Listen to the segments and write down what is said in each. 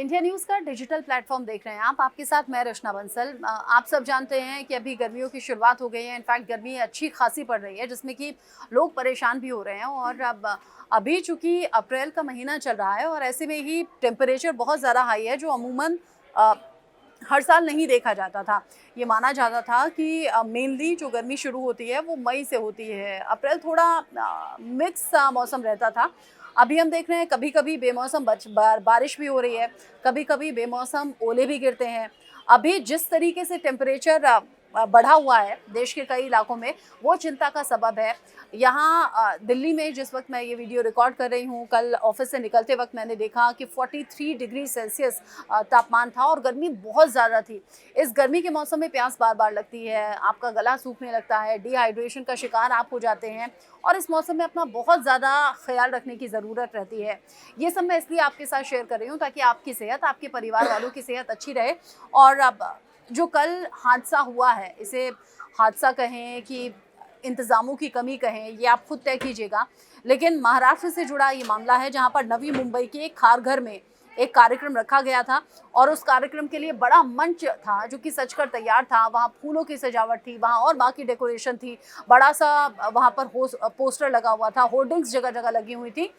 India news का digital platform देख रहे हैं आप। आपके साथ मैं रचना बंसल। आप सब जानते हैं कि अभी गर्मियों की शुरुआत हो गई है। इनफैक्ट गर्मी अच्छी खासी पड़ रही है जिसमें कि लोग परेशान भी हो रहे हैं। और अब अभी चूंकि अप्रैल का महीना चल रहा है और ऐसे में ही टेम्परेचर बहुत ज़्यादा हाई है जो अमूमन अ, हर साल नहीं देखा जाता था। ये माना जाता था कि मेनली जो गर्मी शुरू होती है वो मई से होती है। अप्रैल थोड़ा मिक्स सा मौसम रहता था। अभी हम देख रहे हैं कभी-कभी बेमौसम बारिश भी हो रही है, कभी-कभी बेमौसम ओले भी गिरते हैं। अभी जिस तरीके से टेम्परेचर बढ़ा हुआ है देश के कई इलाकों में, वो चिंता का सबब है। यहाँ दिल्ली में जिस वक़्त मैं ये वीडियो रिकॉर्ड कर रही हूँ, कल ऑफ़िस से निकलते वक़्त मैंने देखा कि 43 डिग्री सेल्सियस तापमान था और गर्मी बहुत ज़्यादा थी। इस गर्मी के मौसम में प्यास बार-बार लगती है, आपका गला सूखने लगता है, डिहाइड्रेशन का शिकार आप हो जाते हैं और इस मौसम में अपना बहुत ज़्यादा ख़्याल रखने की ज़रूरत रहती है। ये सब मैं इसलिए आपके साथ शेयर कर रही हूँ ताकि आपकी सेहत, आपके परिवार वालों की सेहत अच्छी रहे। और अब जो कल हादसा हुआ है, इसे हादसा कहें कि इंतज़ामों की कमी कहें, ये आप खुद तय कीजिएगा। लेकिन महाराष्ट्र से जुड़ा ये मामला है जहाँ पर नवी मुंबई के एक खारघर में एक कार्यक्रम रखा गया था और उस कार्यक्रम के लिए बड़ा मंच था जो कि सजकर तैयार था। वहाँ फूलों की सजावट थी, वहाँ और बाकी डेकोरेशन थी, बड़ा-सा वहाँ पर पोस्टर लगा हुआ था, होर्डिंग्स जगह-जगह लगी हुई थी।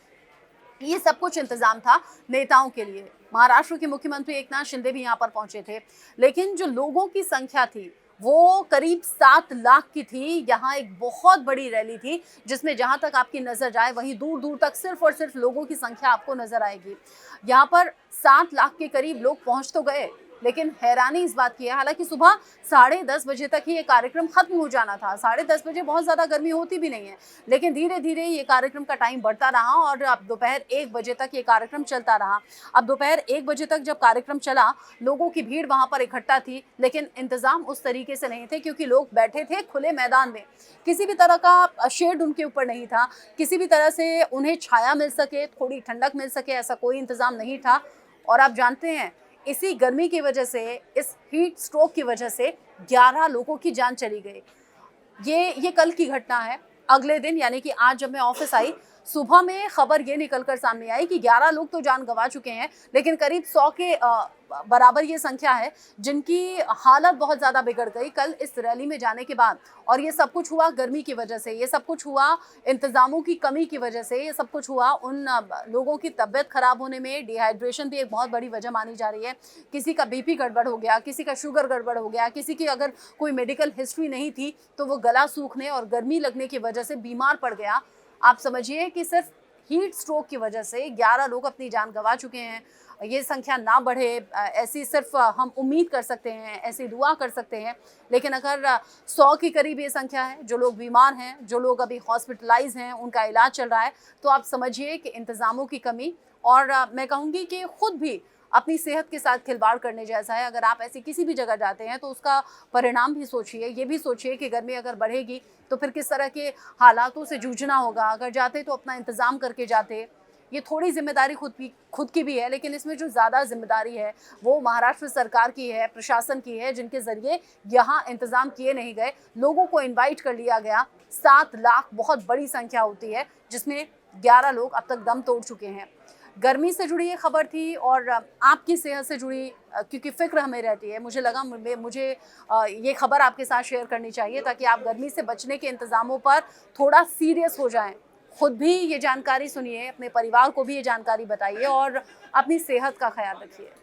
ये सब कुछ इंतजाम था नेताओं के लिए। महाराष्ट्र के मुख्यमंत्री एकनाथ शिंदे भी यहाँ पर पहुंचे थे। लेकिन जो लोगों की संख्या थी वो करीब 7 लाख की थी। यहाँ एक बहुत बड़ी रैली थी जिसमें जहाँ तक आपकी नज़र जाए वहीं दूर-दूर तक सिर्फ और सिर्फ लोगों की संख्या आपको नज़र आएगी। यहाँ पर 7 लाख के करीब लोग पहुँच तो गए, लेकिन हैरानी इस बात की है, हालांकि सुबह 10:30 बजे तक ही ये कार्यक्रम खत्म हो जाना था। 10:30 बजे बहुत ज़्यादा गर्मी होती भी नहीं है, लेकिन धीरे-धीरे ये कार्यक्रम का टाइम बढ़ता रहा और अब दोपहर 1 बजे तक ये कार्यक्रम चलता रहा। अब दोपहर 1 बजे तक जब कार्यक्रम चला, लोगों की भीड़ वहाँ पर इकट्ठा थी, लेकिन इंतज़ाम उस तरीके से नहीं थे क्योंकि लोग बैठे थे खुले मैदान में। किसी भी तरह का शेड उनके ऊपर नहीं था, किसी भी तरह से उन्हें छाया मिल सके, थोड़ी ठंडक मिल सके, ऐसा कोई इंतज़ाम नहीं था। और आप जानते हैं, इसी गर्मी की वजह से, इस हीट स्ट्रोक की वजह से 11 लोगों की जान चली गई। ये कल की घटना है। अगले दिन यानी कि आज जब मैं ऑफिस आई, सुबह में खबर ये निकल कर सामने आई कि 11 लोग तो जान गंवा चुके हैं, लेकिन करीब 100 के बराबर ये संख्या है जिनकी हालत बहुत ज़्यादा बिगड़ गई कल इस रैली में जाने के बाद। और ये सब कुछ हुआ गर्मी की वजह से, ये सब कुछ हुआ इंतज़ामों की कमी की वजह से, ये सब कुछ हुआ उन लोगों की तबीयत ख़राब होने में। डिहाइड्रेशन भी एक बहुत बड़ी वजह मानी जा रही है। किसी का बीपी गड़बड़ हो गया, किसी का शुगर गड़बड़ हो गया, किसी की अगर कोई मेडिकल हिस्ट्री नहीं थी तो वो गला सूखने और गर्मी लगने की वजह से बीमार पड़ गया। आप समझिए कि सिर्फ हीट स्ट्रोक की वजह से 11 लोग अपनी जान गंवा चुके हैं। ये संख्या ना बढ़े, ऐसी सिर्फ हम उम्मीद कर सकते हैं, ऐसी दुआ कर सकते हैं। लेकिन अगर 100 के करीब ये संख्या है, जो लोग बीमार हैं, जो लोग अभी हॉस्पिटलाइज हैं, उनका इलाज चल रहा है, तो आप समझिए कि इंतज़ामों की कमी और मैं कहूँगी कि खुद भी अपनी सेहत के साथ खिलवाड़ करने जैसा है। अगर आप ऐसी किसी भी जगह जाते हैं तो उसका परिणाम भी सोचिए। ये भी सोचिए कि गर्मी अगर बढ़ेगी तो फिर किस तरह के हालातों से जूझना होगा। अगर जाते तो अपना इंतज़ाम करके जाते। ये थोड़ी ज़िम्मेदारी खुद की भी है, लेकिन इसमें जो ज़्यादा ज़िम्मेदारी है वो महाराष्ट्र सरकार की है, प्रशासन की है, जिनके ज़रिए यहाँ इंतज़ाम किए नहीं गए। लोगों को इनवाइट कर लिया गया। 7 लाख बहुत बड़ी संख्या होती है, जिसमें 11 लोग अब तक दम तोड़ चुके हैं। गर्मी से जुड़ी ये खबर थी और आपकी सेहत से जुड़ी, क्योंकि फ़िक्र हमें रहती है, मुझे लगा मुझे ये खबर आपके साथ शेयर करनी चाहिए ताकि आप गर्मी से बचने के इंतज़ामों पर थोड़ा सीरियस हो जाएं। खुद भी ये जानकारी सुनिए, अपने परिवार को भी ये जानकारी बताइए और अपनी सेहत का ख्याल रखिए।